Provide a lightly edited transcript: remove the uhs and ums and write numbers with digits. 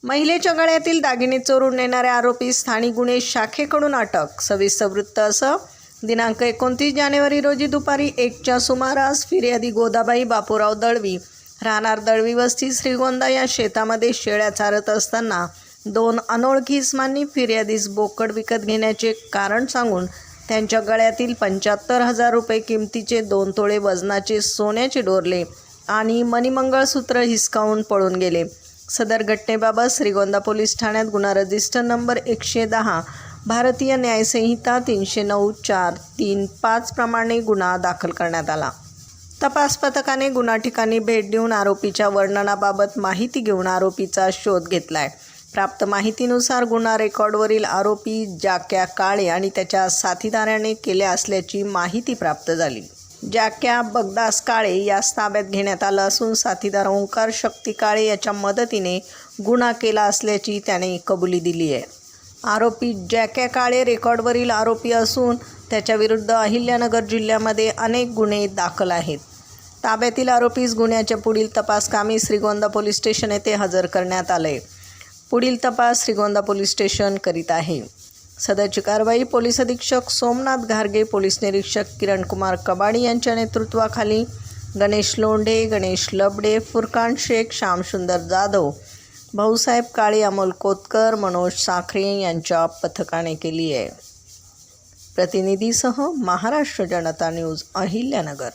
महिलेच्या गळ्यातील दागिने चोरून नेणाऱ्या आरोपी स्थानिक गुन्हे शाखेकडून अटक। सविस्तर वृत्त असं, दिनांक 29 जानेवारी रोजी दुपारी 1च्या सुमारास फिर्यादी गोदाबाई बापूराव दळवी राहणार दळवी वस्ती श्रीगोंदा या शेतामध्ये शेळ्या चारत असताना 2 अनोळखी इसमांनी फिर्यादीस बोकड विकत घेण्याचे कारण सांगून त्यांच्या गळ्यातील 75,000 रुपये किमतीचे 2 तोळे वजनाचे सोन्याचे डोरले आणि मणिमंगळसूत्र हिसकावून पळून गेले। सदर घटनेबाबत श्रीगोंदा पोलीस ठाण्यात गुन्हा रजिस्टर नंबर 110 भारतीय न्यायसंहिता 309-4-3-5 प्रमाणे गुन्हा दाखल करण्यात आला। तपास पथकाने गुन्हा ठिकाणी भेट देऊन आरोपीच्या वर्णनाबाबत माहिती घेऊन आरोपीचा शोध घेतलाय। प्राप्त माहितीनुसार गुन्हा रेकॉर्डवरील आरोपी जाक्या काळे आणि त्याच्या साथीदाराने केले असल्याची माहिती प्राप्त झाली। जाक्या बगदास काळे यास ताब्यात घेण्यात आलं असून साथीदार ओंकार शक्ती काळे याच्या मदतीने गुन्हा केला असल्याची त्याने कबुली दिली आहे। आरोपी जाक्या काळे रेकॉर्डवरील आरोपी असून त्याच्याविरुद्ध अहिल्यानगर जिल्ह्यामध्ये अनेक गुन्हे दाखल आहेत। ताब्यातील आरोपीस गुन्ह्याच्या पुढील तपासकामी श्रीगोंदा पोलीस स्टेशन येथे हजर करण्यात आले। पुढील तपास श्रीगोंदा पोलीस स्टेशन करीत आहे। सदरची कारवाई पोलीस अधीक्षक सोमनाथ घारगे, पोलीस निरीक्षक किरण कुमार कबाडी यांच्या नेतृत्वाखाली गणेश लोंढे, गणेश लबडे, फुरकान शेख, श्यामसुंदर जाधव, भाऊसाहेब काळे, अमोल कोतकर, मनोज साखरे यांच्या पथकाने केली आहे। प्रतिनिधीसह महाराष्ट्र जनता न्यूज, अहिल्यानगर।